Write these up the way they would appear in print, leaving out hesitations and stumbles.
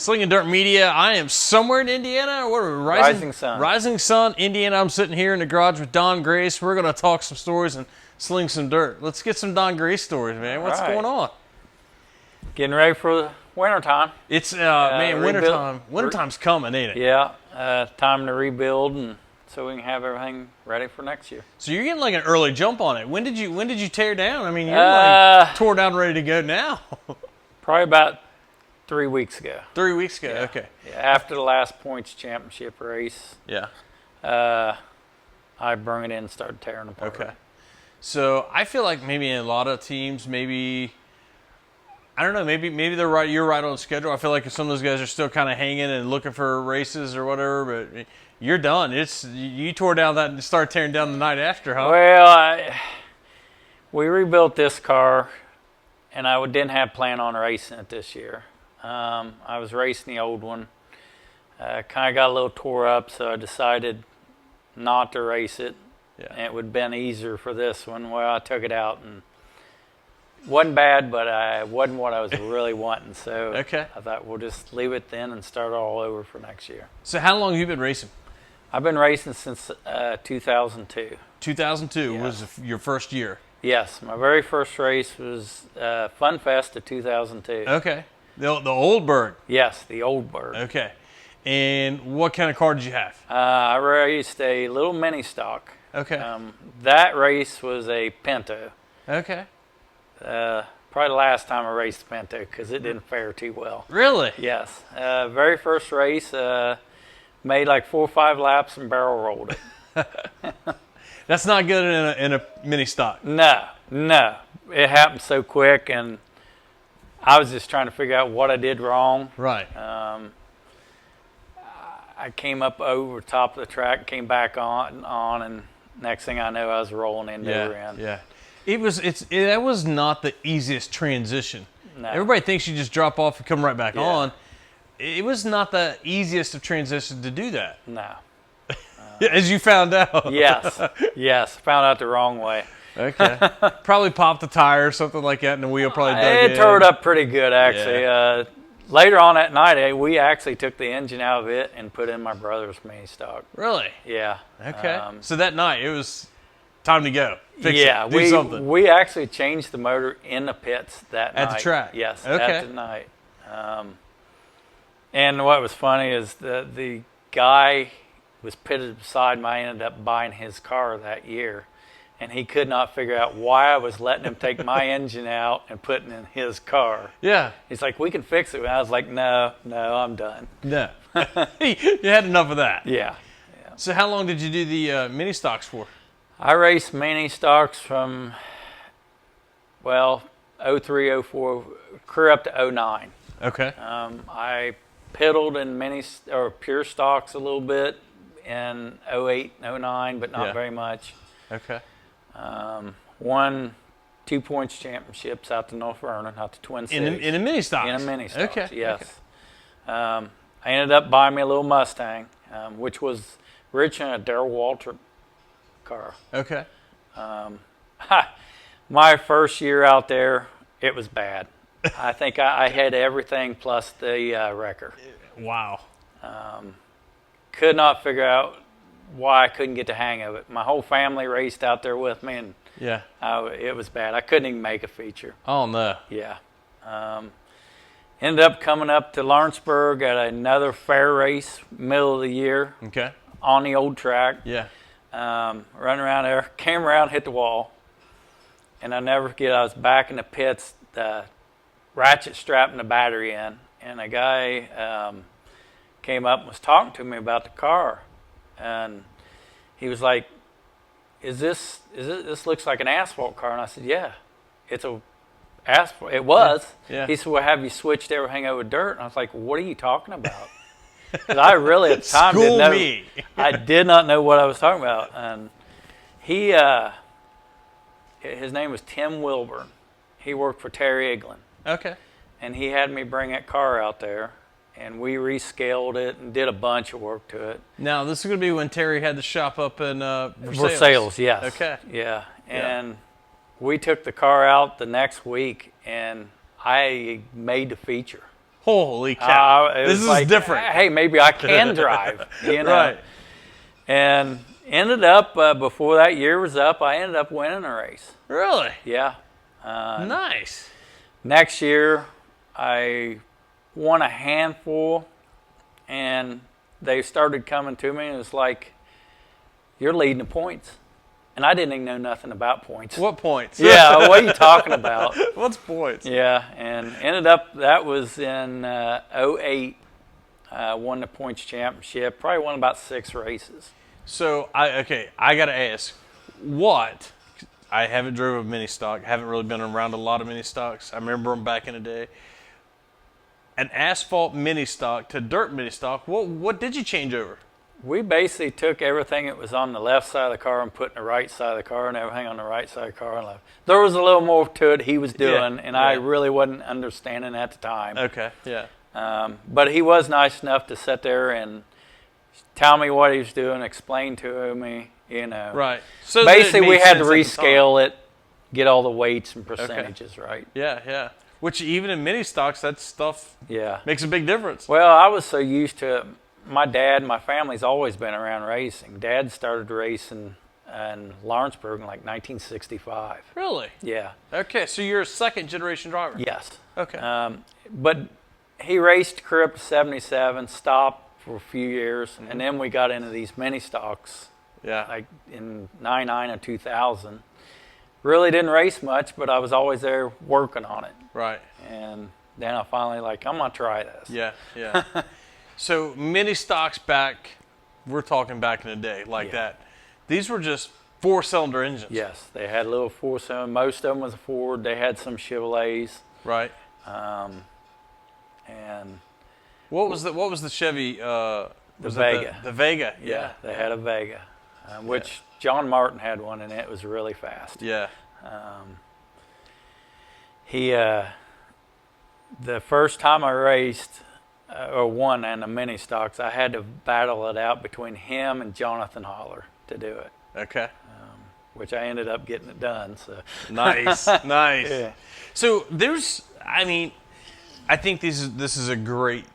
Slingin Dirt Media. I am somewhere in Indiana. What are we, Rising Sun. Rising Sun, Indiana. I'm sitting here in the garage with Don Grace. We're going to talk some stories and sling some dirt. Let's get some Don Grace stories, man. What's going on? Getting ready for the wintertime. It's, man, wintertime. Wintertime's coming, ain't it? Yeah. Time to rebuild, and so we can have everything ready for next year. So you're getting like an early jump on it. When did you tear down? I mean, you're like tore down, ready to go now. Probably about 3 weeks ago. 3 weeks ago, Yeah. okay. Yeah, after the last points championship race, Yeah. I brought it in and started tearing apart. Okay. So I feel like maybe in a lot of teams, maybe I don't know, maybe they're right. You're right on the schedule. I feel like some of those guys are still kind of hanging and looking for races or whatever. But you're done. You tore down that and started tearing down the night after, huh? Well, we rebuilt this car, and I didn't have plan on racing it this year. I was racing the old one. Kind of got a little tore up, so I decided not to race it. Yeah. And it would have been easier for this one. Well, I took it out, and wasn't bad, but I wasn't what I was really wanting. So Okay. I thought we'll just leave it then and start all over for next year. So how long have you been racing? I've been racing since 2002. 2002 Yeah. was your first year. Yes, my very first race was Fun Fest of 2002. Okay. The old bird. Yes, the old bird. Okay. And what kind of car did you have? I raced a little mini stock. Okay. That race was a Pinto. Okay. Probably the last time I raced a Pinto because it didn't fare too well. Really? Yes. Very first race, made like 4 or 5 laps and barrel rolled it. That's not good in a mini stock. No. It happened so quick, and I was just trying to figure out what I did wrong. Right. I came up over top of the track, came back on, and next thing I know, I was rolling into the end. Yeah. That was not the easiest transition. No. Everybody thinks you just drop off and come right back Yeah. on. It was not the easiest of transitions to do that. No. As you found out. Yes. Found out the wrong way. Okay. Probably popped the tire or something like that, and the wheel probably dug in. It tore it up pretty good, actually. Later on that night, we actually took the engine out of it and put in my brother's mini stock. Really? Yeah. Okay. So that night, it was time to go. Fix it. Do we something. we actually changed the motor in the pits that night. At the track? Yes, Okay. at the night. And what was funny is the guy was pitted beside me. I ended up buying his car that year, and he could not figure out why I was letting him take my engine out and putting in his car. Yeah. He's like, "We can fix it." And I was like, No, I'm done. No. You had enough of that. Yeah. So how long did you do the mini stocks for? I raced mini stocks from, 03, 04, career up to 09. Okay. I piddled in pure stocks a little bit in 08, 09, but not very much. Okay. Won 2 points championships out to North Vernon, out to Twin Cities. In a mini stocks? In a mini stocks, Okay. yes. Okay. I ended up buying me a little Mustang, which was originally a Darrell Waltrip car. Okay. My first year out there, it was bad. I think I had everything plus the wrecker. Wow. Could not figure out why I couldn't get the hang of it. My whole family raced out there with me, and Yeah. it was bad. I couldn't even make a feature. Oh, no. Yeah. Ended up coming up to Lawrenceburg at another fair race, middle of the year, Okay. on the old track. Yeah. Running around there, came around, hit the wall, and I never forget, I was back in the pits, the ratchet strapping the battery in, and a guy came up and was talking to me about the car, and he was like, this looks like an asphalt car? And I said, yeah, it's a asphalt. It was. Yeah. He said, well, have you switched everything over to dirt? And I was like, what are you talking about? Because I really at the time didn't know. me. I did not know what I was talking about. And he, his name was Tim Wilburn. He worked for Terry Eglin. Okay. And he had me bring that car out there, and we rescaled it and did a bunch of work to it. Now, this is going to be when Terry had the shop up in Versailles, yes. Okay. Yeah. And we took the car out the next week, and I made the feature. Holy cow! It This was is like, different. Hey, maybe I can drive, you know. Right. And ended up, before that year was up, I ended up winning a race. Really? Yeah. Nice. Next year, I won a handful, and they started coming to me, and it was like, you're leading the points. And I didn't even know nothing about points. What points? Yeah, what are you talking about? What's points? Yeah, and ended up, that was in '08, won the points championship, probably won about 6 races. So, I got to ask, what, I haven't drove a mini stock, haven't really been around a lot of mini stocks. I remember them back in the day. An asphalt mini stock to dirt mini stock, what did you change over? We basically took everything that was on the left side of the car and put in the right side of the car, and everything on the right side of the car and left. There was a little more to it he was doing, and I really wasn't understanding at the time. Okay, yeah. But he was nice enough to sit there and tell me what he was doing, explain to me, you know. Right. So basically, we had to sense at the time. rescale it, get all the weights and percentages right. Yeah, yeah. Which even in mini stocks, that stuff makes a big difference. Well, I was so used to it. My dad, my family's always been around racing. Dad started racing in Lawrenceburg in like 1965. Really? Yeah. Okay, so you're a second generation driver. Yes. Okay. But he raced career up to 77, stopped for a few years, and then we got into these mini stocks. Yeah. Like in '99 and 2000. Really didn't race much, but I was always there working on it. Right. And then I finally I'm gonna try this. Yeah, yeah. So mini stocks back, we're talking back in the day like that. These were just 4-cylinder engines. Yes, they had a little 4-cylinder. Most of them was a Ford. They had some Chevrolets. Right. And what was the Chevy? the Vega. The Vega. Yeah, they had a Vega, which John Martin had one, and it was really fast. Yeah. The first time I raced or won in the mini stocks, I had to battle it out between him and Jonathan Holler to do it. Okay. Which I ended up getting it done. So nice, nice. Yeah. So I think this is a great.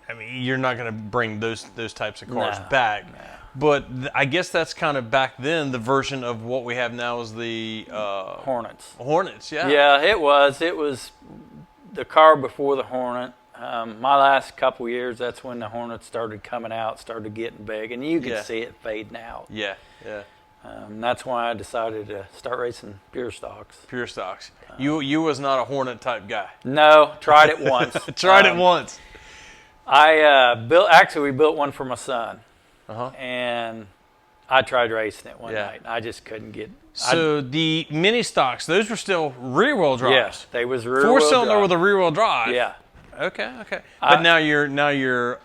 I mean, you're not going to bring those types of cars back, but I guess that's kind of back then the version of what we have now is the Hornets. Hornets, yeah. Yeah, it was. It was the car before the Hornet. My last couple years, that's when the Hornets started coming out, started getting big, and you could see it fading out. Yeah, yeah. That's why I decided to start racing pure stocks. Pure stocks. You was not a Hornet type guy. No, tried it once. Tried it once. We built one for my son, and I tried racing it one night. And I just couldn't get. So the mini stocks, those were still rear wheel drives. Yes, they was rear wheel 4-cylinder drive. with a rear wheel drive. Yeah. Okay. But now your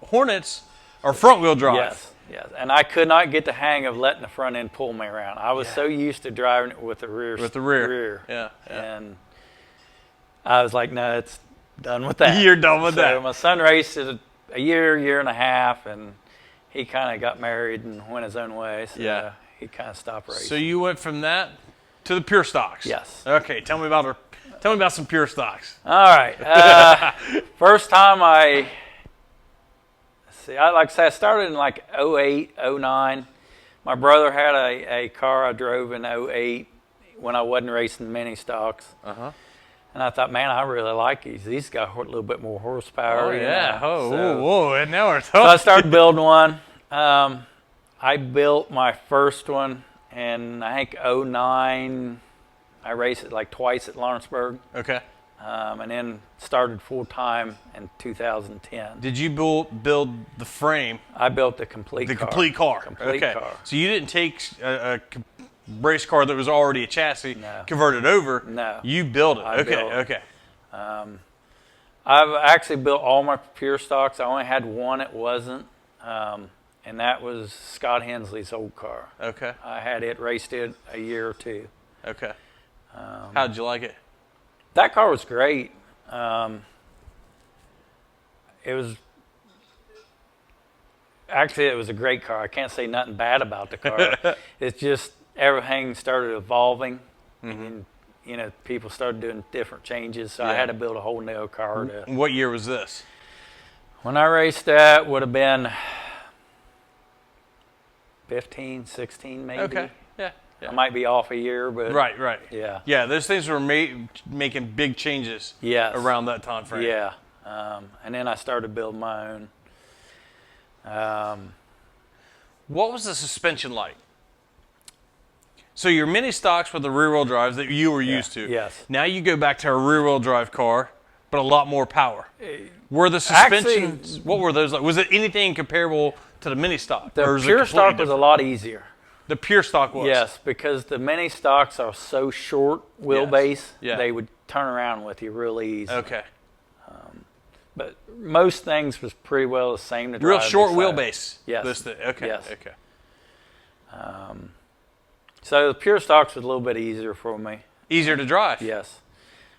Hornets are front wheel drive. Yes. And I could not get the hang of letting the front end pull me around. I was so used to driving it with the rear. Yeah. And I was like, no, it's done with that. You're done with that. So my son raced it a year and a half, and he kind of got married and went his own way. So he kind of stopped racing. So you went from that to the pure stocks. Yes. Okay. Tell me about some pure stocks. All right. First time like I said, I started in like '08, '09. My brother had a car I drove in '08 when I wasn't racing mini stocks. And I thought, man, I really like these. These got a little bit more horsepower. Oh, yeah. Whoa. And now we're talking. So I started building one. I built my first one in, I think, '09. I raced it like twice at Lawrenceburg. Okay. And then started full-time in 2010. Did you build the frame? I built the complete car. Complete car. Complete car. So you didn't take a race car that was already a chassis, convert it over. No. You built it. Okay. I've actually built all my pure stocks. I only had one it wasn't, and that was Scott Hensley's old car. Okay. I had it, raced it a year or two. Okay. How'd you like it? That car was great. It was a great car. I can't say nothing bad about the car. It's just everything started evolving. And people started doing different changes, so I had to build a whole new car. What year was this? When I raced that, would have been 15, 16 maybe. Okay. Yeah. I might be off a year, but Right. Yeah. Yeah, those things were making big changes. Yes. Around that time frame. Yeah. And then I started building my own. What was the suspension like? So your mini stocks with the rear-wheel drives that you were used to. Yes. Now you go back to a rear-wheel drive car, but a lot more power. Were the suspensions? What were those like? Was it anything comparable to the mini stock? The pure stock was a lot easier. The pure stock was. Yes, because the mini stocks are so short wheelbase, they would turn around with you really easy. Okay. But most things was pretty well the same to drive. Real short wheelbase. Yes. Okay. Yes. Okay. So the pure stocks was a little bit easier for me. Easier to drive. Yes.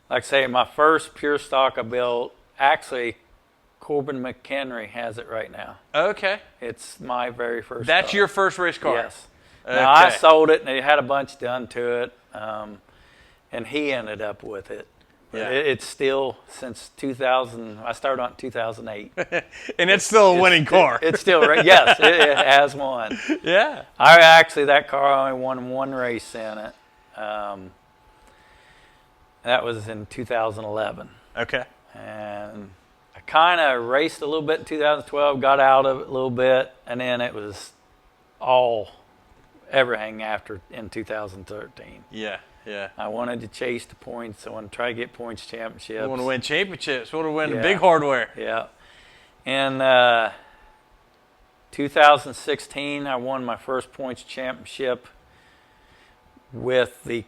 Like I say, my first pure stock I built, actually, Corbin McHenry has it right now. Okay. It's my very first That's car. your first race car? Yes. Okay. Now, I sold it, and it had a bunch done to it, and he ended up with it. Yeah. It's still, since 2000, I started on 2008. And it's still a winning car. It's still, yes, it has won. Yeah. That car I only won one race in it. That was in 2011. Okay. And I kind of raced a little bit in 2012, got out of it a little bit, and then it was everything after in 2013. Yeah. I wanted to chase the points. I wanted to try to get points championships. You want to win championships. You want to win the Yeah. big hardware. Yeah. In 2016, I won my first points championship with the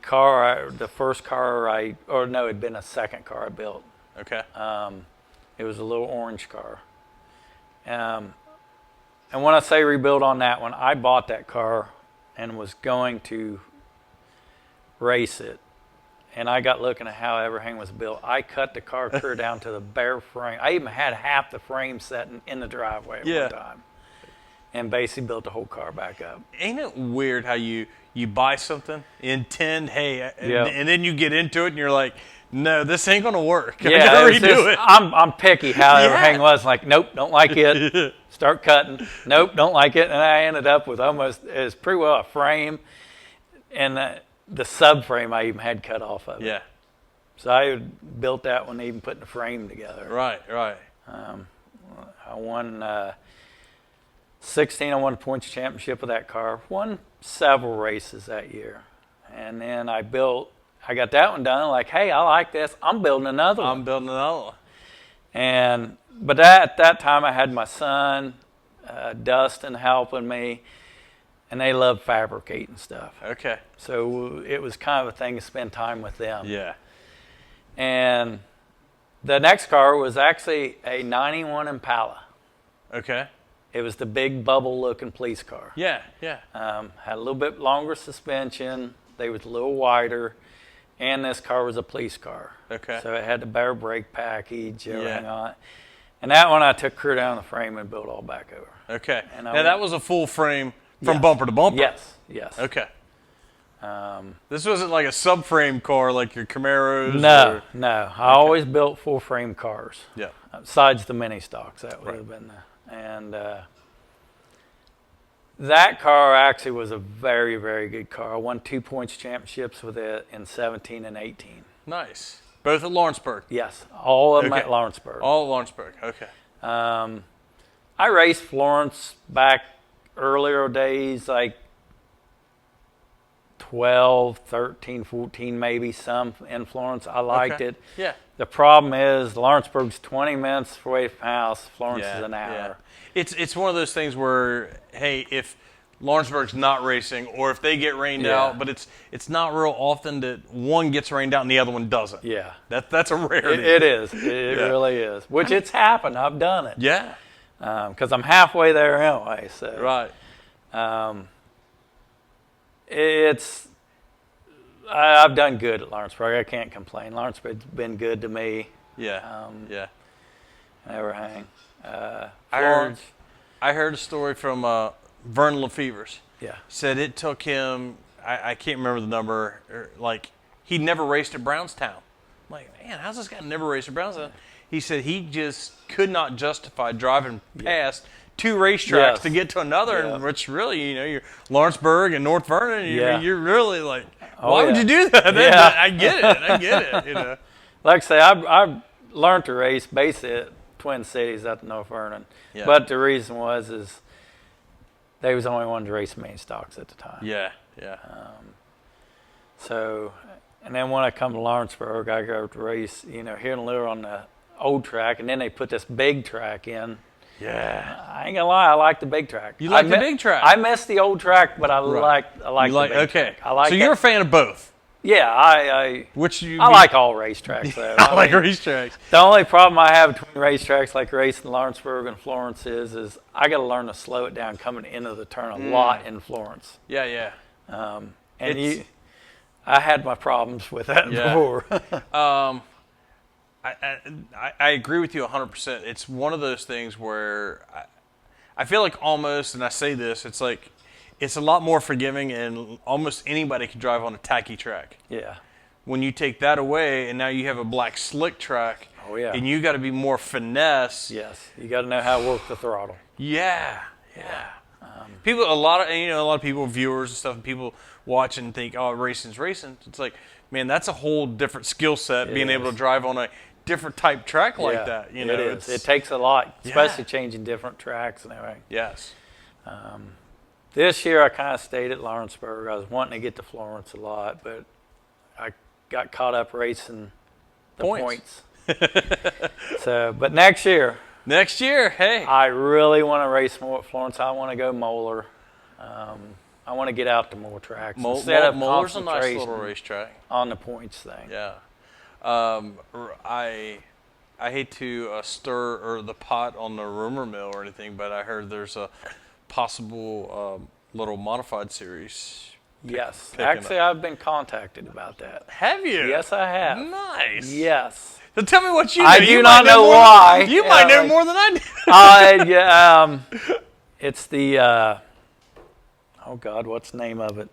first car it'd been a second car I built. Okay. It was a little orange car. And when I say rebuild on that one, I bought that car and was going to race it. And I got looking at how everything was built. I cut the car clear down to the bare frame. I even had half the frame set in the driveway at one time. And basically built the whole car back up. Ain't it weird how you buy something, intend, and then you get into it and you're like, no, this ain't going to work. I gotta redo it. I'm picky how everything was. Like, nope, don't like it. Start cutting. Nope, don't like it. And I ended up with it's pretty well a frame. And the subframe I even had cut off of it. Yeah. So I built that one, even putting the frame together. Right. I won 16. I won a points championship with that car. Won several races that year. And then I got that one done. Like, hey, I like this. I'm building another one. But at that time, I had my son, Dustin, helping me. And they love fabricating stuff. Okay. So it was kind of a thing to spend time with them. Yeah. And the next car was actually a 91 Impala. Okay. It was the big bubble-looking police car. Yeah. Had a little bit longer suspension. They was a little wider. And this car was a police car. Okay. So it had the bare brake package, everything on it. And that one I took clear down the frame and built all back over. Okay. And now that was a full frame from Yes. bumper to bumper. Yes. Okay. This wasn't like a subframe car like your Camaros? No. I always built full frame cars. Yeah. Besides the mini stocks, that would have been and that car actually was a very, very good car. I won 2 points championships with it in 17 and 18. Nice. Both at Lawrenceburg? Yes, all of them at Lawrenceburg. All at Lawrenceburg, okay. I raced Florence back earlier days, like 12, 13, 14 maybe, some in Florence. I liked it. Yeah. The problem is Lawrenceburg's 20 minutes away from house. Florence is an hour. Yeah. It's one of those things where, hey, if Lawrenceburg's not racing or if they get rained out, but it's not real often that one gets rained out and the other one doesn't. Yeah. That's a rarity. It is. It really is. Which it's happened. I've done it. Yeah. Because I'm halfway there anyway. So. Right. I've done good at Lawrenceburg. I can't complain. Lawrenceburg's been good to me. Yeah. And everything. I heard a story from Vern Lefevers. Yeah. Said it took him, I can't remember the number, like he'd never raced at Brownstown. I'm like, man, how's this guy never raced at Brownstown? He said he just could not justify driving past 2 racetracks to get to another, and which really, you're Lawrenceburg and North Vernon. You're really like, why would you do that? I get it. Like I say, I learned to race basically at Twin Cities at North Vernon, but the reason is they was the only one to race main stocks at the time. Yeah. So, and then when I come to Lawrenceburg, I go to race, here in Lure on the old track, and then they put this big track in. Yeah. I ain't gonna lie, I like the big track. You like the big track? I miss the old track, but I like the big track. I like so you're a fan of both? Yeah, I like all racetracks though. I like racetracks. The only problem I have between racetracks like racing Lawrenceburg and Florence is I got to learn to slow it down coming into the turn a lot in Florence. Yeah. I had my problems with that before. I agree with you 100%. It's one of those things where I feel like almost, and I say this, it's like it's a lot more forgiving, and almost anybody can drive on a tacky track. Yeah. When you take that away, and now you have a black slick track, and you got to be more finesse. Yes, you got to know how to work the throttle. Yeah. A lot of people, viewers and stuff, and people watch and think, oh, racing's racing. It's like, man, that's a whole different skill set, being able to drive on a different type track like that. It is. It takes a lot, especially changing different tracks and everything. Yes. This year I kind of stayed at Lawrenceburg. I was wanting to get to Florence a lot, but I got caught up racing the points. But next year, hey. I really want to race more at Florence. I want to go Moeller. I want to get out to more tracks instead of Moeller's a nice little racetrack on the points thing. Yeah. I hate to stir the pot on the rumor mill or anything, but I heard there's a possible little modified series. Yes. Actually, I've been contacted about that. Have you? Yes, I have. Nice. Yes. So tell me what you know. I do not know why. You might know more than I do. It's the, oh God, what's the name of it?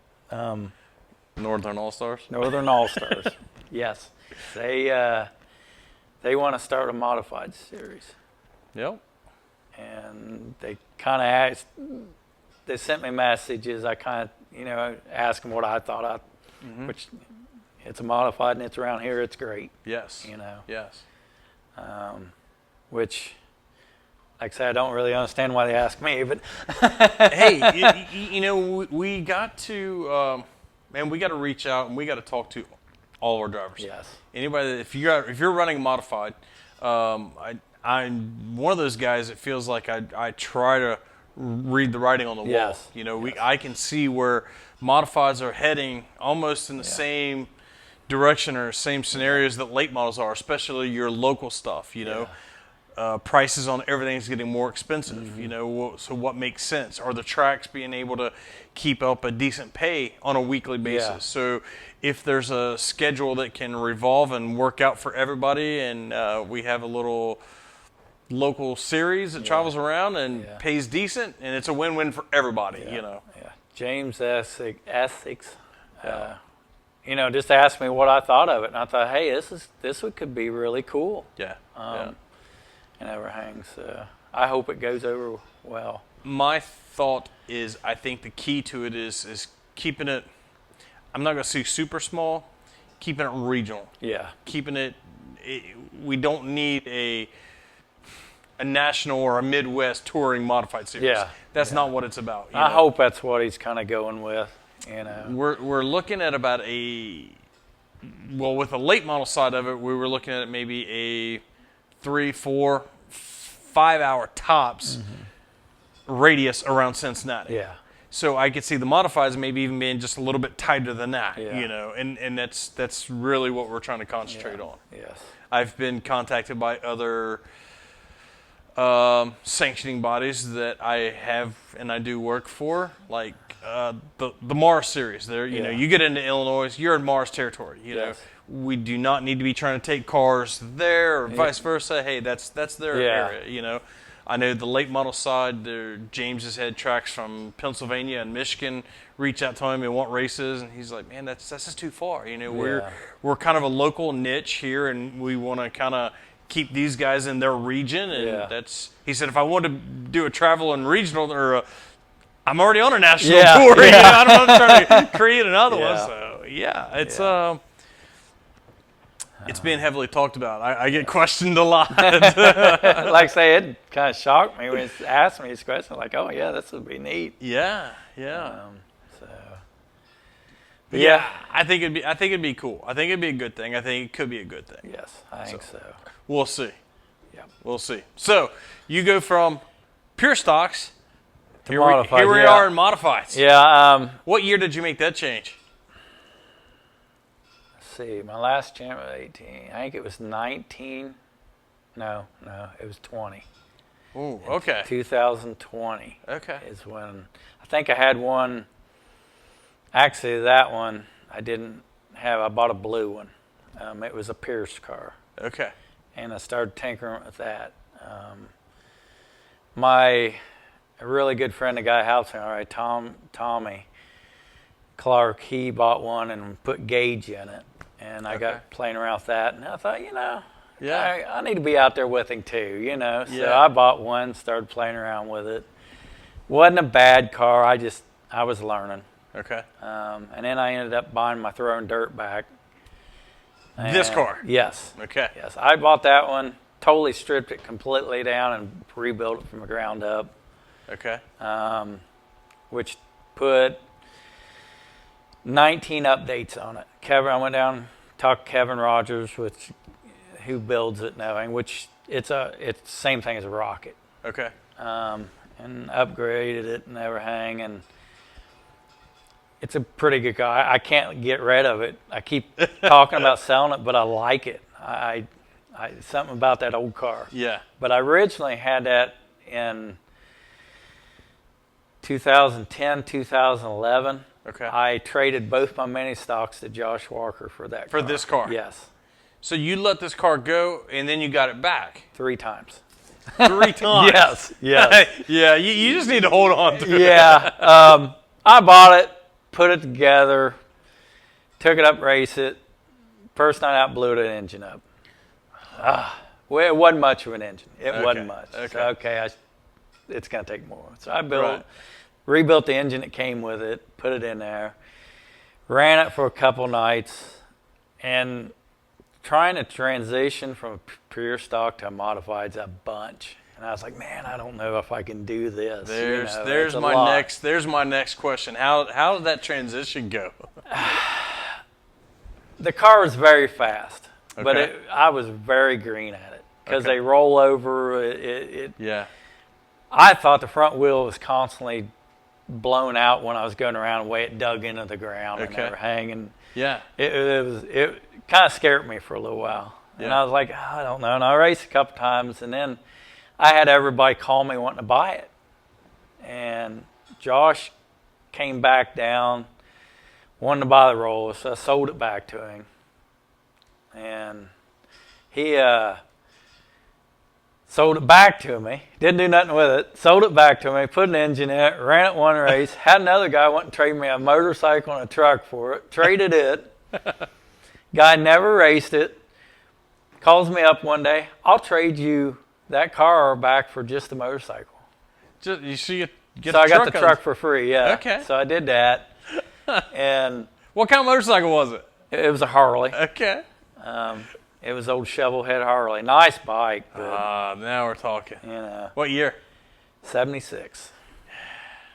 Northern All-Stars? Northern All-Stars. Yes. They want to start a modified series. Yep. And they kind of asked, they sent me messages. I kind of, asked them what I thought which it's a modified and it's around here. It's great. Yes. Yes. Which, like I said, I don't really understand why they ask me, but hey, we got to, we got to reach out and we got to talk to all of our drivers. Yes. Anybody, if you're running a modified, I'm one of those guys that feels like I try to read the writing on the wall. Yes. I can see where modifieds are heading almost in the same direction or same scenarios that late models are, especially your local stuff. Prices on everything is getting more expensive. So what makes sense? Are the tracks being able to keep up a decent pay on a weekly basis? Yeah. So if there's a schedule that can revolve and work out for everybody, and we have a little local series that travels around and pays decent, and it's a win-win for everybody. Yeah. James Essex, just asked me what I thought of it, and I thought, hey, this could be really cool. Yeah. And everything. So I hope it goes over well. My thought is, I think the key to it is keeping it. I'm not going to say super small, keeping it regional. Yeah. Keeping it. We don't need a national or a Midwest touring modified series. Yeah. That's not what it's about. I hope that's what he's kind of going with. We're looking at about with the late model side of it, we were looking at maybe a 3, 4, 5 hour tops radius around Cincinnati. Yeah. So I could see the modifieds maybe even being just a little bit tighter than that, Yeah. and that's really what we're trying to concentrate on. Yes. I've been contacted by other sanctioning bodies that I have and I do work for, like the Mars series. There, you get into Illinois, you're in Mars territory. Yes. We do not need to be trying to take cars there or vice versa. Hey, that's their area. I know the late model side, James has had tracks from Pennsylvania and Michigan reach out to him and want races, and he's like, man, that's just too far. You know, we're kind of a local niche here, and we want to kind of keep these guys in their region, and he said, if I wanted to do a travel and regional I'm already on a national tour. Yeah. You know, I don't know, I'm trying to create another one. So it's being heavily talked about. I get questioned a lot. Like I say, it kind of shocked me when he asked me these questions. Like, oh yeah, this would be neat. Yeah. Yeah, I think it'd be cool. I think it'd be a good thing. I think it could be a good thing. Yes, I think so. We'll see. Yeah, we'll see. So you go from pure stocks to modifieds. Here we are in modifieds. Yeah. What year did you make that change? Let's see. My last champ was 18. I think it was 19. No, it was 20. Ooh, okay. 2020. Okay. Is when I think I had one. Actually, that one I didn't have. I bought a blue one. It was a Pierce car. Okay. And I started tinkering with that. My really good friend, the guy helps me, all right, Tommy Clark, he bought one and put gauge in it. And I got playing around with that. And I thought, I need to be out there with him too, So I bought one, started playing around with it. Wasn't a bad car. I was learning. Okay. And then I ended up buying my throwing dirt back. This car? Yes. Okay. Yes. I bought that one, totally stripped it completely down and rebuilt it from the ground up. Okay. Which put 19 updates on it. I went down, talked to Kevin Rogers, who builds it and everything, which it's the same thing as a rocket. Okay. And upgraded it and everything, and it's a pretty good car. I can't get rid of it. I keep talking about selling it, but I like it. I something about that old car. Yeah. But I originally had that in 2010, 2011. Okay. I traded both my mini stocks to Josh Walker for that car. For this car? Yes. So you let this car go, and then you got it back? 3 times. 3 times? Yes. Yeah, you just need to hold on to it. Yeah. I bought it, put it together, took it up, race it. First night out, blew the engine up. Well, it wasn't much of an engine. It wasn't much. Okay. So, it's going to take more. So I rebuilt the engine that came with it, put it in there, ran it for a couple nights, and trying to transition from a pure stock to a modified's a bunch. And I was like, man, I don't know if I can do this. There's my next question. How did that transition go? The car was very fast, but I was very green at it because they roll over. Yeah. I thought the front wheel was constantly blown out when I was going around the way it dug into the ground and everything. And it kind of scared me for a little while. Yeah. And I was like, I don't know. And I raced a couple times, and then I had everybody call me wanting to buy it. And Josh came back down, wanted to buy the roller, so I sold it back to him. And he sold it back to me. Didn't do nothing with it. Sold it back to me, put an engine in it, ran it one race, had another guy want to trade me a motorcycle and a truck for it, traded it. Guy never raced it. Calls me up one day, I'll trade you that car back for just the motorcycle. So I got the truck for free, yeah. Okay. So I did that. And what kind of motorcycle was it? It was a Harley. Okay. It was old shovel head Harley. Nice bike. Now we're talking. What year? 76.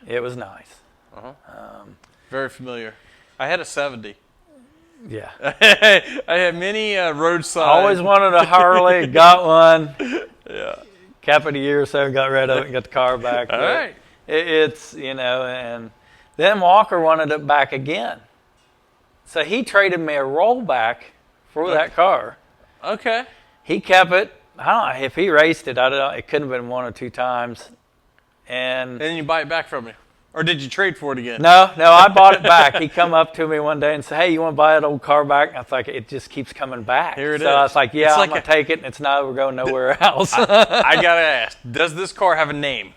It was nice. Very familiar. I had a 70. Yeah. I had many roadside. Always wanted a Harley. Got one. Yeah. Kept it a year or so, got rid of it, and got the car back. All right. It's, and then Walker wanted it back again. So he traded me a rollback for that car. Okay. He kept it. I don't know if he raced it. I don't know. It couldn't have been 1 or 2 times. And then you buy it back from me. Or did you trade for it again? No, I bought it back. He come up to me one day and said, "Hey, you want to buy that old car back?" And I was like, "It just keeps coming back." Here it so is. I was like, "Yeah, It's I'm like gonna take it." And it's never going nowhere else. I gotta ask, does this car have a name?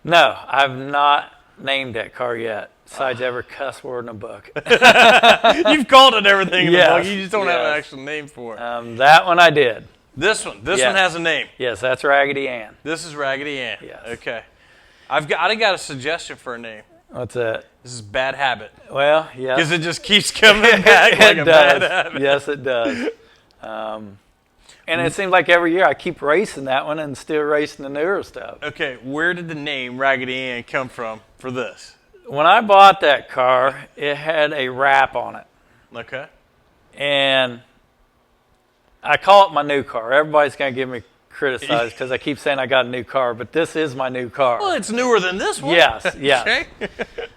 No, I've not named that car yet. Besides every cuss word in a book. You've called it everything in the Yes, book. You just don't have an yes. actual name for it. That one I did. This one Yes. has a name. Yes, that's Raggedy Ann. This is Raggedy Ann. Yes. Okay. I got a suggestion for a name. What's that? This is Bad Habit. Well, yes. Because it just keeps coming back like It a does. bad habit. Yes, it does. And it seems like every year I keep racing that one and still racing the newer stuff. Okay, where did the name Raggedy Ann come from for this? When I bought that car, it had a wrap on it. Okay. And I call it my new car. Everybody's going to give me criticize because I keep saying I got a new car, but this is my new car. Well, it's newer than this one. Yes. Okay.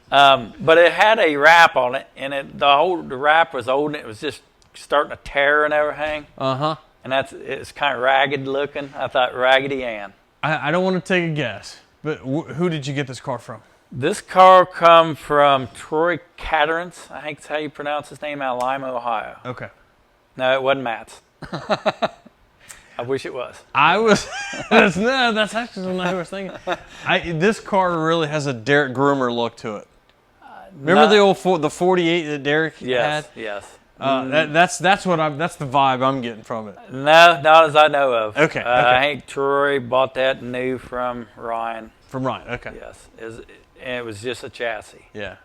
But it had a wrap on it, and the wrap was old, and it was just starting to tear and everything. Uh-huh. And it's kind of ragged looking. I thought Raggedy Ann. I don't want to take a guess, but who did you get this car from? This car come from Troy Caterance. I think that's how you pronounce his name, out of Lima, Ohio. Okay. No, it wasn't Matt's. I wish it was. That's actually not who I was thinking. This car really has a Derek Groomer look to it. Remember the 48 that Derek had? Yes. That's the vibe I'm getting from it. No, not as I know of. Okay. I think Troy bought that new from Ryan. From Ryan. Okay. Yes. And it was just a chassis. Yeah.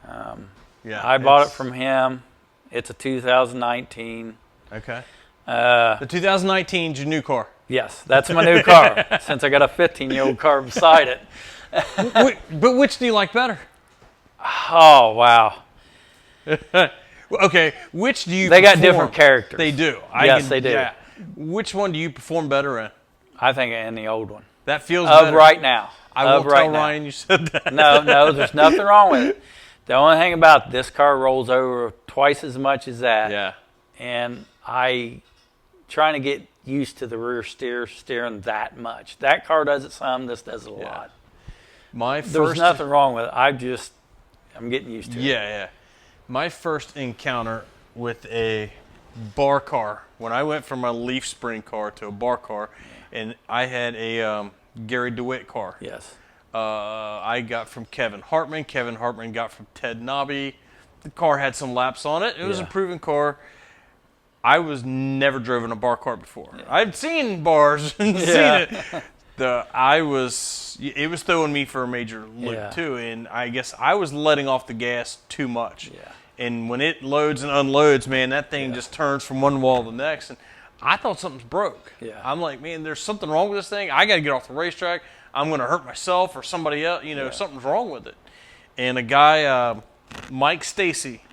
I bought it from him. It's a 2019. Okay. The 2019 is your new car. Yes, that's my new car. Since I got a 15-year-old car beside it. But which do you like better? Oh wow. Okay, which do you? They got different characters. They do. Yes, they do. Yeah. Which one do you perform better in? I think in the old one. That feels Of better. right now. I won't right tell now. Ryan you said that. No, there's nothing wrong with it. The only thing about this car rolls over twice as much as that. Yeah. And trying to get used to the rear steering that much. That car does it some, this does it a lot. There's nothing wrong with it. I'm getting used to it. Yeah. My first encounter with a bar car, when I went from a leaf spring car to a bar car, and I had a Gary DeWitt car. Yes. I got from Kevin Hartman. Kevin Hartman got from Ted Nobby. The car had some laps on it. It was a proven car. I was never driven a bar car before. Yeah. I'd seen bars and seen it. It was throwing me for a major loop too, and I guess I was letting off the gas too much. Yeah. And when it loads and unloads, man, that thing just turns from one wall to the next. And I thought something's broke. Yeah. I'm like, man, there's something wrong with this thing. I got to get off the racetrack. I'm going to hurt myself or somebody else. Something's wrong with it. And a guy, Mike Stacy,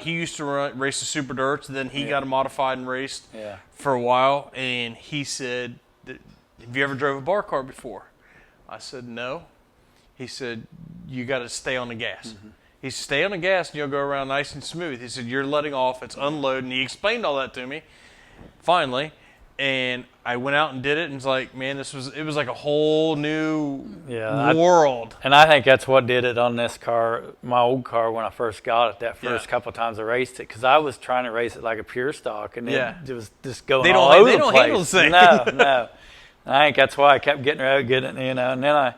he used to race the Super Dirts. Then he got it modified and raced for a while. And he said, have you ever drove a bar car before? I said, no. He said, you got to stay on the gas. Mm-hmm. He said, stay on the gas and you'll go around nice and smooth. He said, you're letting off, it's unloading. He explained all that to me, finally. And I went out and did it, and it's like, man, it was like a whole new world. And I think that's what did it on this car, my old car, when I first got it, that first couple of times I raced it, because I was trying to race it like a pure stock, and it was just going all over the place. They don't handle the same. No. I think that's why I kept getting it, and then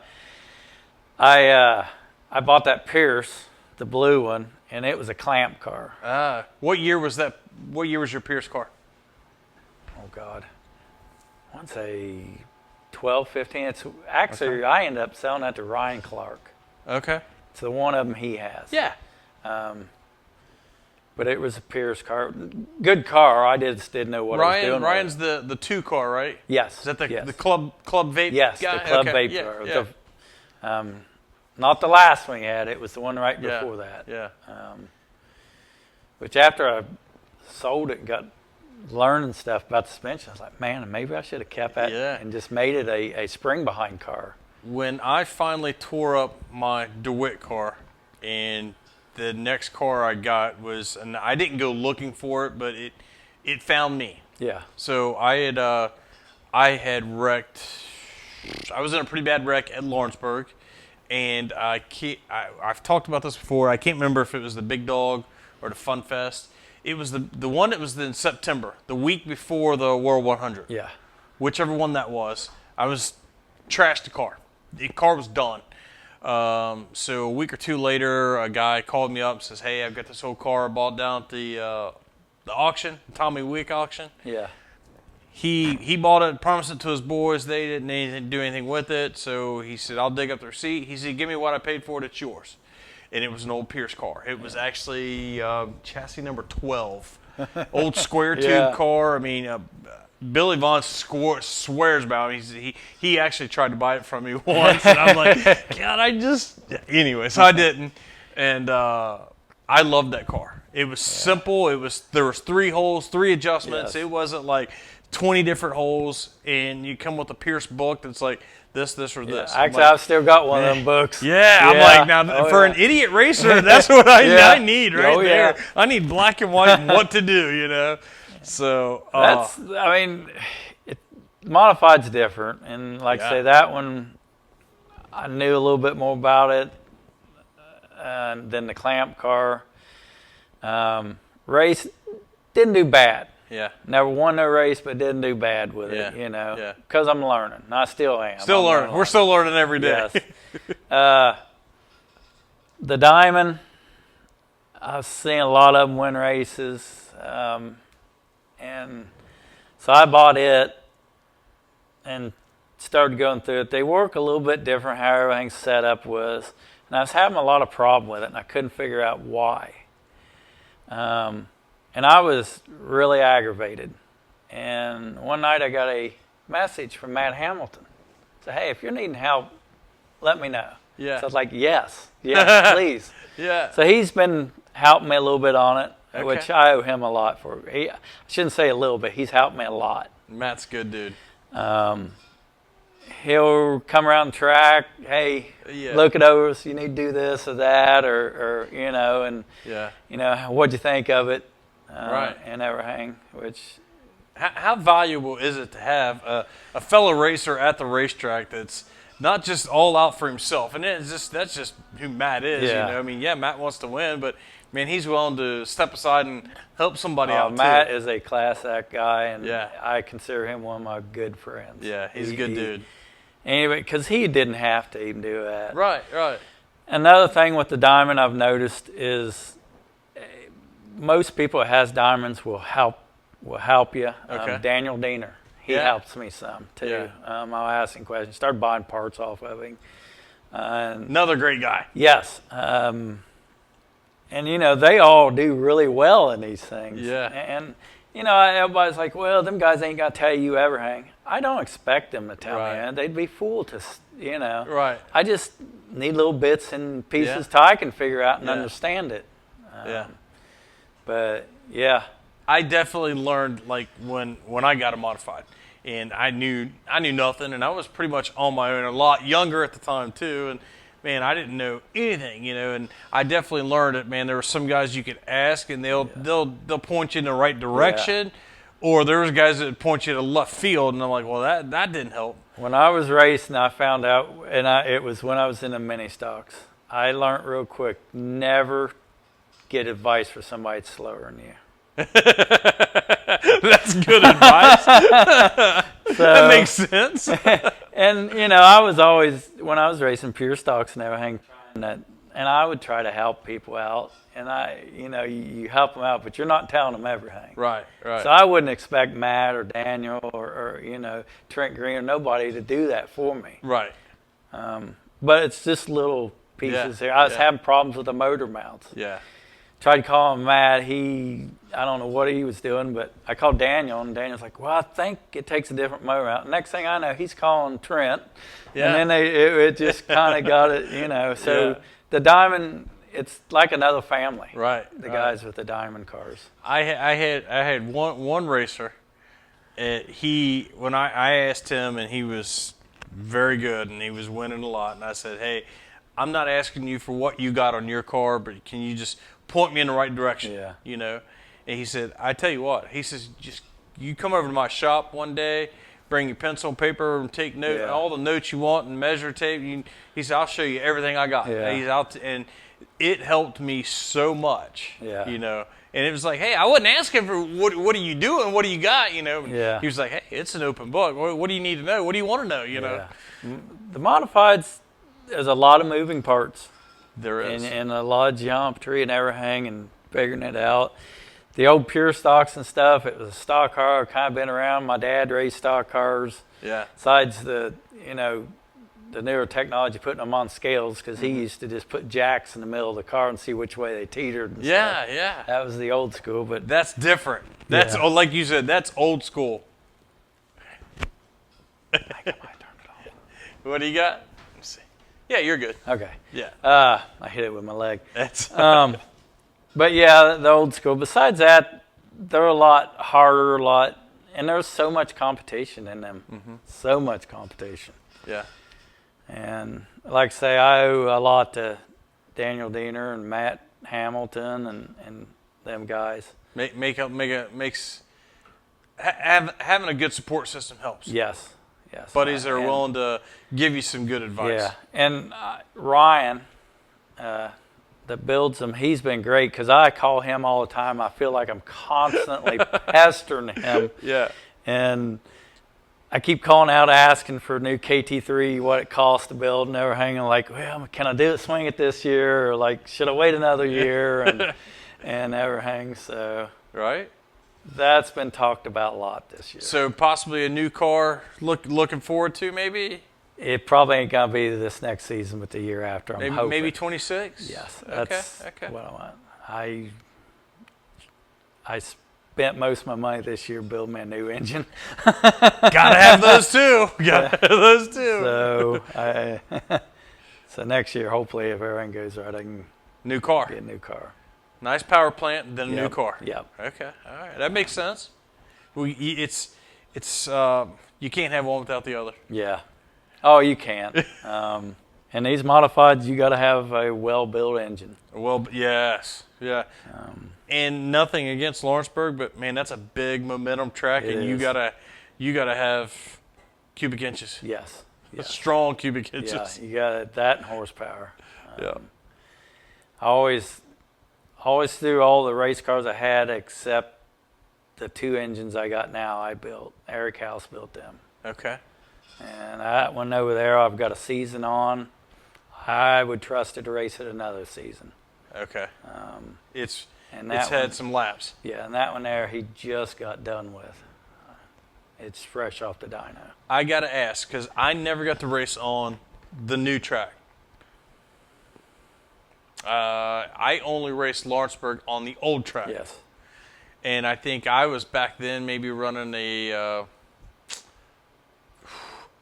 I bought that Pierce, the blue one, and it was a clamp car. What year was that? What year was your Pierce car? Oh, God. I want to say 12, 15. It's actually, I ended up selling that to Ryan Clark. Okay. It's the one of them he has. Yeah. But it was a Pierce car. Good car. I just didn't know what I was doing. Ryan's the 2 car, right? Yes. Is that the club vape yes, guy? The club vape car. Not the last one he had. It was the one right before that. Yeah. Which after I sold it and got learning stuff about the suspension, I was like, man, maybe I should have kept that and just made it a spring behind car. When I finally tore up my DeWitt car, and the next car I got was, and I didn't go looking for it, but it found me. Yeah. So I had wrecked. I was in a pretty bad wreck at Lawrenceburg, and I've talked about this before. I can't remember if it was the Big Dog or the Fun Fest. It was the one that was in September, the week before the World 100. Yeah. Whichever one that was. I was trashed the car. The car was done. So a week or two later, a guy called me up and says, "Hey, I've got this old car I bought down at the auction, Tommy Wick auction." Yeah. He bought it, promised it to his boys. They didn't do anything with it. So he said, "I'll dig up the receipt." He said, "Give me what I paid for it. It's yours." And it was an old Pierce car. It was actually chassis number 12, old square tube car. I mean, Billy Vaughn swears about him. He actually tried to buy it from me once, and I'm like, God, anyway. So I didn't, and I loved that car. It was simple. There was 3 holes, 3 adjustments. Yes. It wasn't like 20 different holes, and you come with a Pierce book that's like this, or this. Actually, I've still got one of them books. Yeah, I'm like, now for an idiot racer, that's what I need right there. I need black and white and what to do, you know. So modified's different, and like I say, that one I knew a little bit more about it than the clamp car. Race didn't do bad. Yeah. Never won no race, but didn't do bad with it, you know. Yeah. Because I'm learning. And I still am. Still learning. We're still learning every day. Yes. The Diamond, I've seen a lot of them win races. And so I bought it and started going through it. They work a little bit different how everything's set up was. And I was having a lot of problem with it, and I couldn't figure out why. And I was really aggravated. And one night I got a message from Matt Hamilton. Said, "Hey, if you're needing help, let me know." Yeah. So I was like, yes, please. Yeah. So he's been helping me a little bit on it, Okay. which I owe him a lot for. I shouldn't say a little bit. He's helped me a lot. Matt's good, dude. He'll come around the track. Hey, look it over. So you need to do this or that, or you know, and you know, what'd you think of it? Right. And everything. Which how valuable is it to have a fellow racer at the racetrack that's not just all out for himself? And that's just who Matt is. Yeah. You know, I mean, Matt wants to win, but man, he's willing to step aside and help somebody out. Matt too. is a class act guy, and Yeah. I consider him one of my good friends. Yeah, he's a good dude. Anyway, because he didn't have to even do that. Right. Another thing with the Diamond I've noticed is most people that has diamonds will help you. Okay. Daniel Diener, he helps me some too. I'll ask him questions. Start buying parts off of him. Another great guy. Yes. And you know, they all do really well in these things. Yeah. And you know, everybody's like, well, them guys ain't got to tell you everything. I don't expect them to tell me that. They'd be fooled to, you know. Right. I just need little bits and pieces till I can figure out and understand it. But, I definitely learned, like, when I got it modified. And I knew nothing, and I was pretty much on my own, a lot younger at the time, too. And, man, I didn't know anything, you know. And I definitely learned it, man. There were some guys you could ask, and they'll point you in the right direction. Yeah. Or there was guys that point you to left field, and I'm like, well, that didn't help. When I was racing, I found out, and it was when I was in the mini stocks. I learned real quick, never get advice for somebody that's slower than you. That's good advice. That makes sense. And you know, I was always, when I was racing pure stocks and everything, and I would try to help people out. And you help them out, but you're not telling them everything. Right. So I wouldn't expect Matt or Daniel or you know, Trent Green or nobody to do that for me. Right. But it's just little pieces here. I was having problems with the motor mounts. Yeah. Tried calling Matt. I don't know what he was doing, but I called Daniel, and Daniel's like, well, I think it takes a different motor mount. Next thing I know, he's calling Trent. Yeah. And then it just kind of got it, you know. So the Diamond, it's like another family. Right. The guys with the Diamond cars. I had one racer. When I asked him, and he was very good, and he was winning a lot, and I said, hey, I'm not asking you for what you got on your car, but can you just point me in the right direction? Yeah. You know? And he said, I tell you what, he says, just you come over to my shop one day, bring your pencil and paper and take note, Yeah. all the notes you want and measure tape. He said, I'll show you everything I got. Yeah. He's out and it helped me so much, Yeah. you know. And it was like, hey, I wasn't asking for what are you doing? What do you got? You know. Yeah. He was like, hey, it's an open book. What do you need to know? What do you want to know? You know. Yeah. The modifieds, there's a lot of moving parts. There is. And a lot of geometry and everything and figuring it out. The old pure stocks and stuff, it was a stock car. I've kind of been around. My dad raced stock cars. Yeah. Besides the newer technology, putting them on scales, because he used to just put jacks in the middle of the car and see which way they teetered and Yeah, stuff. yeah. That was the old school, but That's different. That's Yeah. like you said. That's old school. I got my turned it What do you got? Let's see. Yeah, you're good. on. Okay. Yeah. I hit it with my leg. That's. But yeah, the old school. Besides that, they're a lot harder, and there's so much competition in them. So much competition. Yeah. And like I say, I owe a lot to Daniel Diener and Matt Hamilton and them guys. Having a good support system helps. Yes. Buddies that are And- willing to give you some good advice. Yeah, and Ryan, that builds them, he's been great because I call him all the time. I feel like I'm constantly pestering him. Yeah. And I keep calling out asking for new KT3, what it costs to build and everything. And like, well, can I swing it this year? Or like, should I wait another year? And everything. So Right. that's been talked about a lot this year. So possibly a new car. Looking forward to maybe. It probably ain't going to be this next season, but the year after, I'm hoping. Maybe 26. Yes, that's okay. what I want. I spent most of my money this year building me a new engine. Gotta have those too. Gotta have those too. So next year, hopefully, if everything goes right, I can New car. get a new car. Nice power plant, then a new Yep, car. yep. Okay. All right. That makes sense. It's you can't have one without the other. Yeah. Oh, you can. And these modifieds, you got to have a well-built engine. Well, yes. Yeah. And nothing against Lawrenceburg, but man, that's a big momentum track, It and is. you gotta have cubic inches. Yes. Strong cubic Yeah, inches. you got that and horsepower. Yeah. I always threw all the race cars I had except the two engines I got now I built. Eric House built them. Okay. And that one over there I've got a season on. I would trust it to race it another season. Okay. It's And that had one, some laps. yeah, and that one there he just got done with. It's fresh off the dyno. I gotta ask because I never got to race on the new track. I only raced Lawrenceburg on the old track. Yes. And I think I was back then maybe running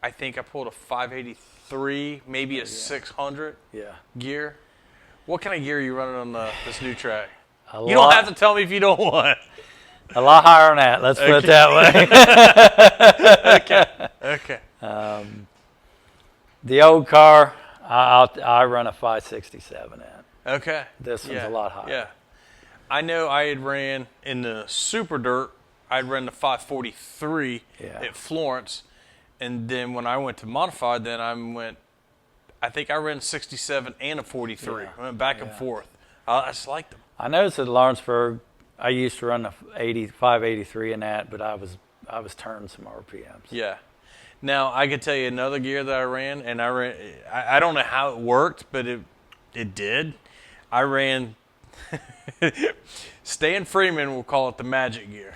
I think I pulled a 583, maybe a 600 Yeah. gear. What kind of gear are you running on this new track? A You don't have to tell me if you don't want. A lot higher than that. Let's put it that way. Okay. The old car, I run a 567 in. Okay. This one's a lot higher. Yeah. I know I had ran in the Super Dirt, I'd ran the 543 Yeah. at Florence. And then when I went to Modified, then I think I ran 67 and a 43. Yeah. I went back and forth. I just liked them. I noticed at Lawrenceburg, I used to run a 583 in that, but I was turning some RPMs. Yeah. Now, I could tell you another gear that I ran, and I don't know how it worked, but it did. I ran, Stan Freeman will call it the magic gear.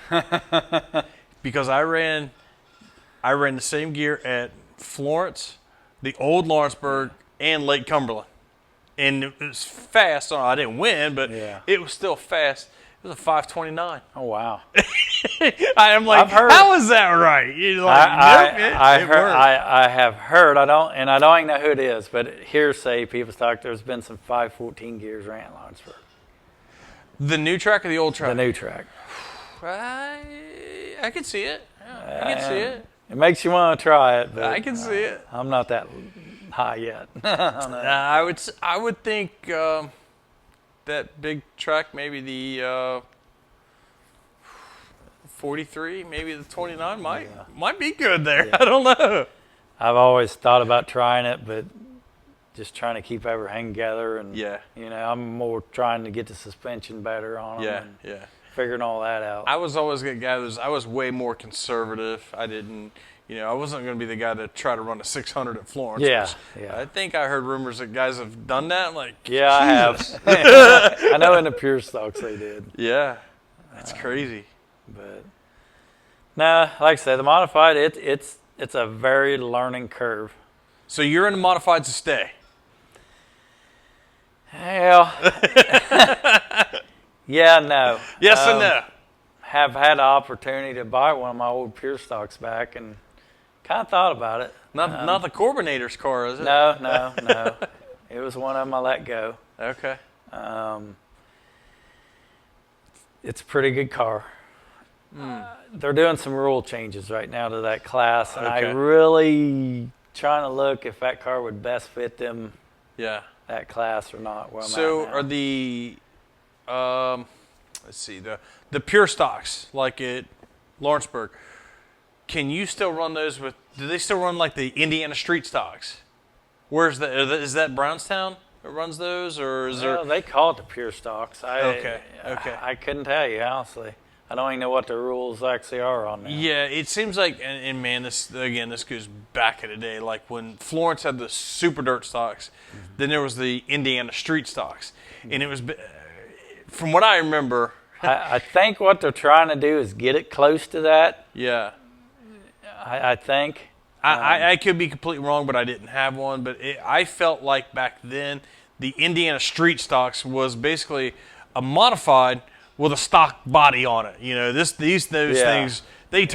Because I ran the same gear at Florence, the old Lawrenceburg, and Lake Cumberland. And it was fast. I didn't win, but Yeah. it was still fast. It was a 529. Oh, wow. I am like, I've heard- how is that right? You're like, nope, it I worked. have heard, I don't even know who it is, but hearsay, people talk, there's been some 514 gears ran at Lawrenceburg. The new track or the old track? The new track. I can see it. Yeah, I can see it. It makes you want to try it, but I can see it. I'm not that high yet. I would think that big track, maybe the 43, maybe the 29 might be good there. Yeah. I don't know. I've always thought about trying it, but just trying to keep everything together. And, I'm more trying to get the suspension better on them. Yeah. Figuring all that out. I was always a guy I was way more conservative. I didn't, I wasn't going to be the guy to try to run a 600 at Florence. Yeah. I think I heard rumors that guys have done that. I'm like, yeah, I have. I know in the pure stocks they did. Yeah, that's crazy. But no, like I said, the modified it's a very learning curve. So you're in the modifieds to stay. Well, yeah, no. Yes and no. Have had the opportunity to buy one of my old pure stocks back and kind of thought about it. Not the Corbinator's car, is it? No. It was one of them I let go. Okay. It's a pretty good car. They're doing some rule changes right now to that class, and I really trying to look if that car would best fit them. Yeah. That class or not. So are the let's see, the pure stocks like at Lawrenceburg, can you still run those do they still run like the Indiana street stocks? Is that Brownstown that runs those, or is there? They call it the pure stocks. Okay. I couldn't tell you, honestly. I don't even know what the rules actually are on that. Yeah, it seems like, and man, this goes back in the day, like when Florence had the super dirt stocks, then there was the Indiana street stocks, and it was, from what I remember. I think what they're trying to do is get it close to that. Yeah. I think. I could be completely wrong, but I didn't have one. But I felt like back then the Indiana street stocks was basically a modified with a stock body on it. Those things, they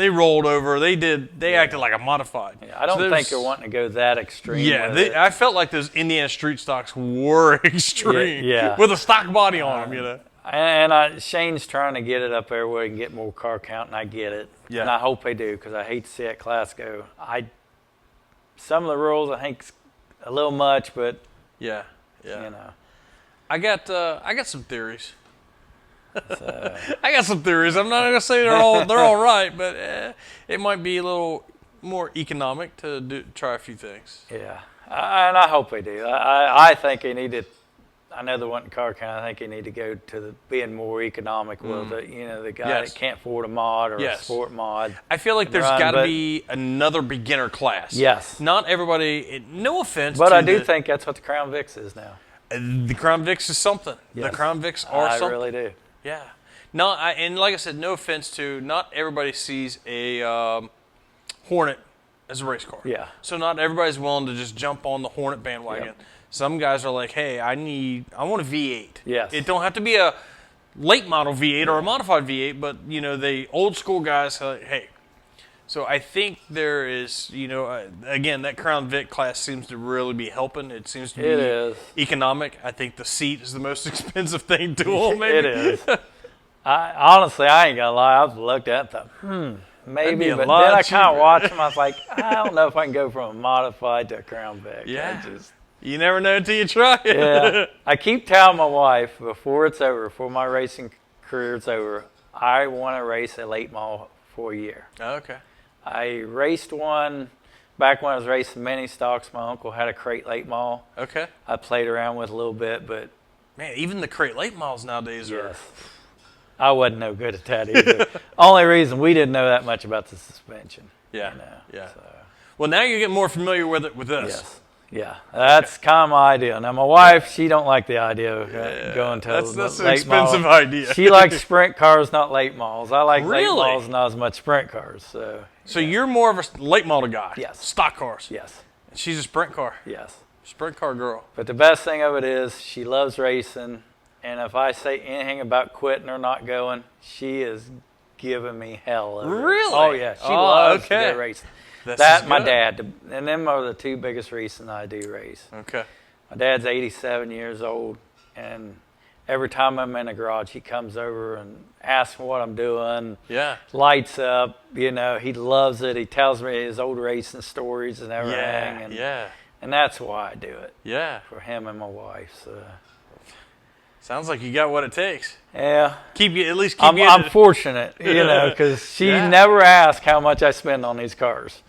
rolled over, they acted like a modified. Yeah, I don't think they're wanting to go that extreme. Yeah, I felt like those Indiana street stocks were extreme. Yeah. With a stock body on them, And Shane's trying to get it up there where he can get more car count, and I get it. Yeah. And I hope they do, because I hate to see that class go. Some of the rules I think a little much, but yeah. I got some theories. I got some theories. I'm not gonna say they're all right, but it might be a little more economic to try a few things. Yeah, and I hope they do. I think they need to. I know they want car count. I think they need to go to being more economic with it. The guy that can't afford a mod or a sport mod. I feel like there's got to be another beginner class. Yes. Not everybody. No offense. But I do think that's what the Crown Vics is now. The Crown Vics is something. Yes. The Crown Vics are something. I really do. Yeah. No, and like I said, no offense to, not everybody sees a Hornet as a race car. Yeah. So not everybody's willing to just jump on the Hornet bandwagon. Yep. Some guys are like, hey, I want a V8. Yes. It don't have to be a late model V8 or a modified V8, but the old school guys are like, hey. So I think there is, again, that Crown Vic class seems to really be helping. It seems to be economic. I think the seat is the most expensive thing to them. Maybe. It is. Honestly, I ain't gonna lie. I've looked at them. Maybe, but then I kind of watched them. I was like, I don't know if I can go from a modified to a Crown Vic. Yeah. You never know until you try it. Yeah. I keep telling my wife before it's over, before my racing career is over, I want to race a late model for a year. Okay. I raced one back when I was racing mini stocks. My uncle had a crate late model. Okay. I played around with a little bit, but man, even the crate late models nowadays are. I wasn't no good at that either. Only reason we didn't know that much about the suspension. Yeah. Yeah. So. Well, now you're getting more familiar with it with us. Yes. Yeah, that's kind of my idea. Now, my wife, she don't like the idea of going to that's an late expensive model. idea. She likes sprint cars, not late models. I like late models, not as much sprint cars. So you're more of a late model guy? Yes. Stock cars? Yes. And she's a sprint car? Yes. Sprint car girl. But the best thing of it is she loves racing, and if I say anything about quitting or not going, she is giving me hell over it. Really? Oh, yeah. She loves to go racing. That, my dad, and them are the two biggest reasons I do race. Okay. My dad's 87 years old, and every time I'm in the garage, he comes over and asks me what I'm doing. Yeah. Lights up, he loves it. He tells me his old racing stories and everything. Yeah. And that's why I do it. Yeah. For him and my wife. So. Sounds like you got what it takes. Yeah. I'm I'm fortunate, because she Yeah. never asks how much I spend on these cars.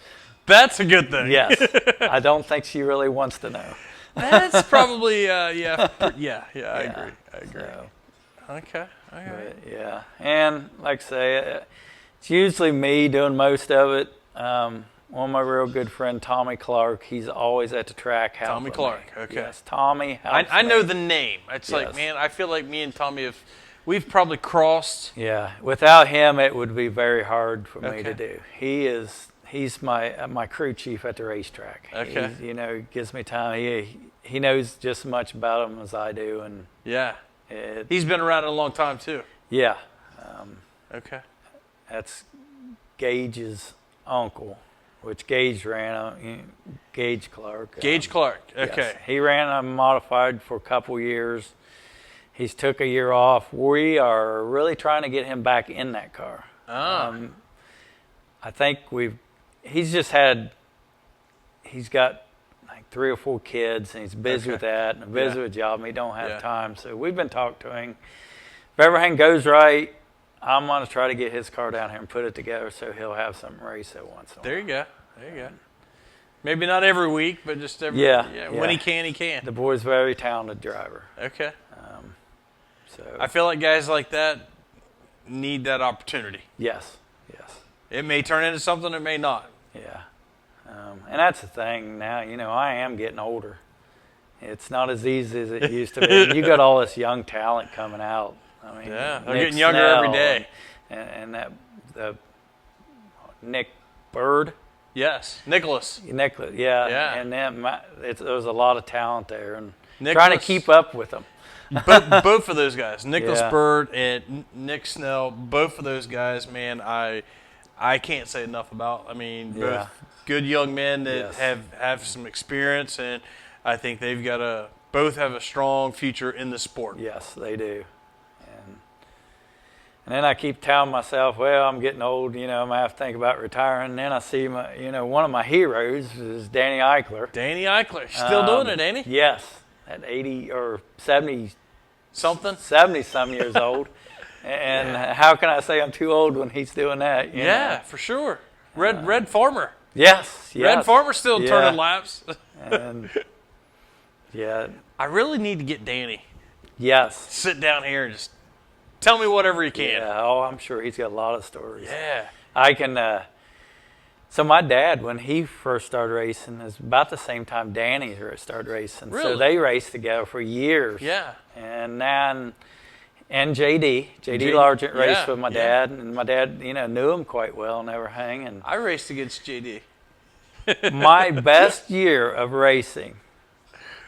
That's a good thing. Yes. I don't think she really wants to know. That's probably I agree. So, Okay. but, yeah. And like I say, it's usually me doing most of it. One of my real good friend, Tommy Clark, he's always at the track helping Tommy Clark. me. Okay. Yes, Tommy helps I know me. the name. It's like, Yes. man, I feel like me and Tommy we've probably crossed. Yeah, without him, it would be very hard for me Okay. to do. He's my crew chief at the racetrack. Okay. He gives me time. He knows just as much about them as I do, and Yeah. He's been around a long time too. yeah, Okay. that's Gage's uncle, which Gage ran. Gage Clark. Gage Clark. Yes. Okay. He ran a modified for a couple years. He's took a year off. We are really trying to get him back in that car. I think he's got like 3 or 4 kids, and he's busy with that and busy with job, and he don't have time. So we've been talking to him. If everything goes right, I'm going to try to get his car down here and put it together so he'll have something race at once in a while. There you go. Maybe not every week, but just every. Yeah. When he can, he can. The boy's a very talented driver. Okay. So I feel like guys like that need that opportunity. yes. It may turn into something, it may not. Yeah. And that's the thing now, I am getting older. It's not as easy as it used to be. You got all this young talent coming out. I mean, Yeah, they're Nick getting younger Snell every day. And the Nick Bird. Yes, Nicholas. Nicholas, yeah. Yeah. And then there's a lot of talent there. And Nicholas, trying to keep up with them. both of those guys, Nicholas Yeah. Bird and Nick Snell, both of those guys, man, I can't say enough about. I mean, Yeah. both good young men that Yes. have some experience, and I think they've got both have a strong future in the sport. Yes, they do. And then I keep telling myself, well, I'm getting old, I'm going to have to think about retiring. And then I see one of my heroes is Danny Eichler. Danny Eichler, still doing it, ain't he? Yes, at 80 or 70 Something. 70-some years old. And how can I say I'm too old when he's doing that? you Yeah, know? for sure. Red Farmer. Yes. Red Farmer's still Yeah. turning laps. And yeah. I really need to get Danny. Yes. Sit down here and just tell me whatever you can. Yeah. Oh, I'm sure he's got a lot of stories. Yeah. I can. So my dad, when he first started racing, is about the same time Danny started racing. Really? So they raced together for years. Yeah. And then, and JD J- Largent raced yeah, with my yeah. dad, and my dad, knew him quite well and everything. And I raced against JD. my best year of racing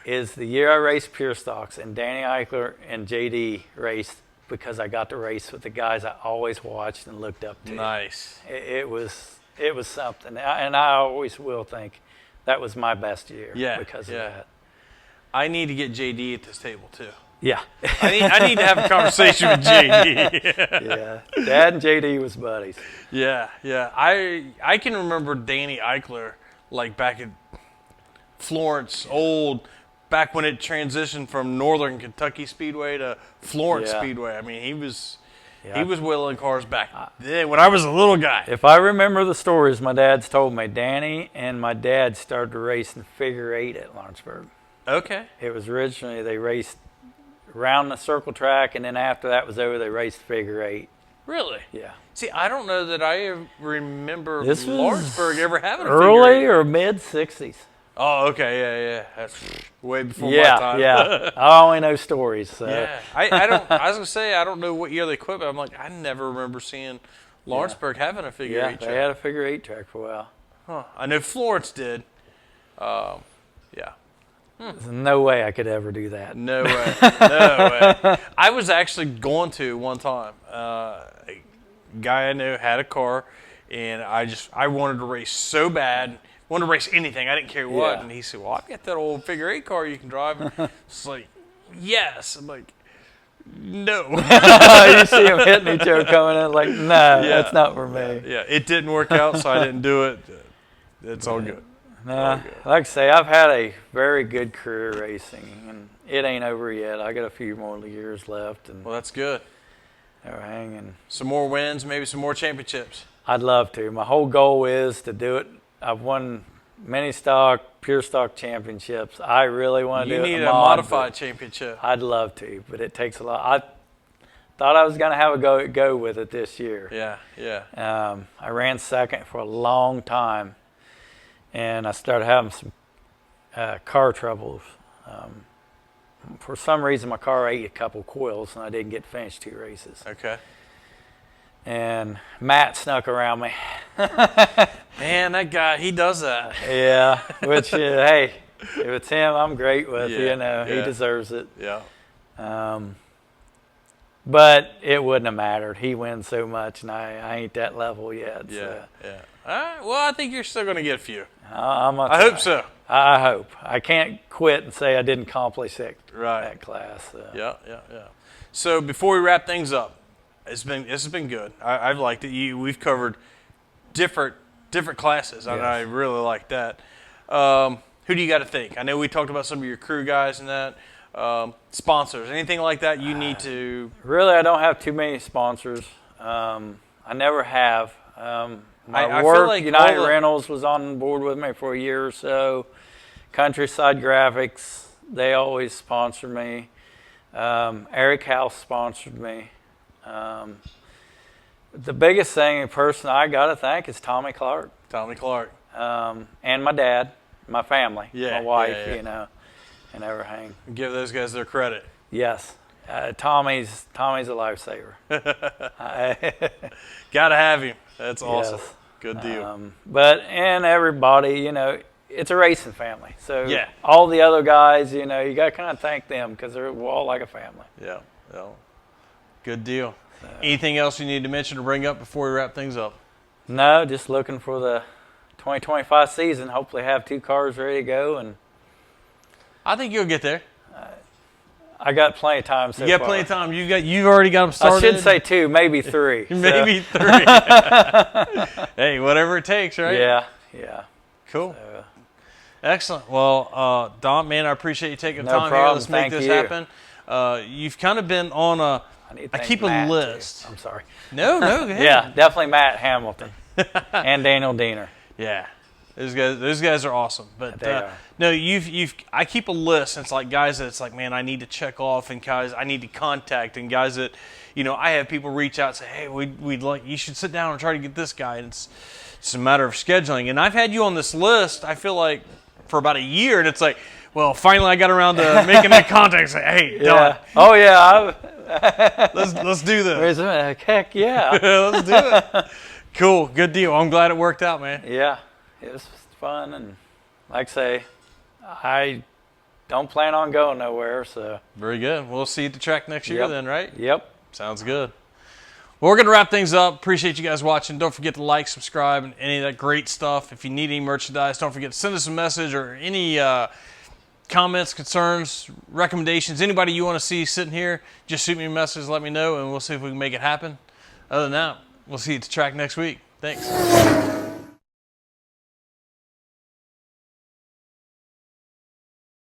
is the year I raced Pure Stocks, and Danny Eichler and JD raced because I got to race with the guys I always watched and looked up to. Nice. It was something, and I always will think that was my best year because of that. I need to get JD at this table too. Yeah. I need to have a conversation with JD. Yeah. Dad and JD was buddies. Yeah. I can remember Danny Eichler like back at Florence, back when it transitioned from Northern Kentucky Speedway to Florence Yeah. Speedway. I mean, he was Yeah. wheeling cars back then when I was a little guy. If I remember the stories my dad's told me, Danny and my dad started to race in figure 8 at Lawrenceburg. Okay. It was originally they raced around the circle track, and then after that was over, they raced figure 8. Really? Yeah. See, I don't know that I remember This was Lawrenceburg ever having a early figure eight. or mid 60s. Oh, okay, yeah. That's way before my Yeah, time. yeah. I only know stories. So. Yeah. I don't. I was gonna say I don't know what year they quit, but I'm like I never remember seeing Lawrenceburg having a figure Yeah, eight they track. had a figure 8 track for a while. Huh. I know Florence did. Yeah. There's no way I could ever do that. No way. No way. I was actually going to one time. A guy I knew had a car, and I wanted to race so bad. Wanted to race anything. I didn't care what. Yeah. And he said, "Well, I've got that old figure 8 car you can drive." And it's like, yes. I'm like, no. You see them hitting each other coming in like, no, that's not for me. Yeah, it didn't work out, so I didn't do it. It's all good. Nah, like I say, I've had a very good career racing, and it ain't over yet. I got a few more years left, and Well, that's good. they're hanging. Some more wins, maybe some more championships. I'd love to. My whole goal is to do it. I've won mini stock, pure stock championships. I really want to do it. You need a modified championship. I'd love to, but it takes a lot. I thought I was going to have a go with it this year. Yeah. I ran second for a long time, and I started having some car troubles. For some reason, my car ate a couple coils, and I didn't get to finish 2 races. Okay. And Matt snuck around me. Man, that guy, he does that. Yeah, which, hey, if it's him, I'm great with. Yeah, He deserves it. Yeah. But it wouldn't have mattered. He wins so much, and I ain't that level yet. Yeah. So. Yeah. All right. Well, I think you're still going to get a few. I hope so. I hope. I can't quit and say I didn't accomplish that class. So. Yeah. So before we wrap things up, this has been good. I've liked it. We've covered different classes, and I really like that. Who do you got to thank? I know we talked about some of your crew guys and that. Sponsors, anything like that you need to? Really, I don't have too many sponsors. I never have. My I work, feel like United Rentals was on board with me for a year or so. Countryside Graphics, they always sponsor me. Eric House sponsored me. The biggest thing, the person I got to thank is Tommy Clark. And my dad, my family, my wife, and everything. Give those guys their credit. Yes. Tommy's a lifesaver. Got to have him. That's awesome. Yes. Good deal. And everybody, it's a racing family. So yeah. All the other guys, you got to kind of thank them because we're all like a family. Yeah. Good deal. Anything else you need to mention or bring up before we wrap things up? No, just looking for the 2025 season. Hopefully have 2 cars ready to go. And I think you'll get there. I got plenty of time so far. You got plenty of time. You've already got them started. I should say 2, maybe 3. Maybe 3. Hey, whatever it takes, right? Yeah. Cool. Excellent. Well, Don, man, I appreciate you taking the time problem. here. Let's make this happen. You've kind of been on I keep Matt a list. Too. I'm sorry. No, go ahead. Yeah, definitely Matt Hamilton and Daniel Diener. Yeah. Those guys are awesome. But They are. no, I keep a list. And it's like guys that it's like, man, I need to check off, and guys I need to contact, and guys that, I have people reach out and say, hey, we'd like, you should sit down and try to get this guy. And it's a matter of scheduling. And I've had you on this list, I feel like, for about a year, and it's like, well, finally I got around to making that contact. Say, hey, Don. Oh yeah. Let's do this. Heck yeah. Let's do it. Cool. Good deal. I'm glad it worked out, man. Yeah. It was fun, and like I say, I don't plan on going nowhere. So very good. We'll see you at the track next year then, right? Yep. Sounds good. Well, we're going to wrap things up. Appreciate you guys watching. Don't forget to like, subscribe, and any of that great stuff. If you need any merchandise, don't forget to send us a message or any comments, concerns, recommendations. Anybody you want to see sitting here, just shoot me a message, let me know, and we'll see if we can make it happen. Other than that, we'll see you at the track next week. Thanks.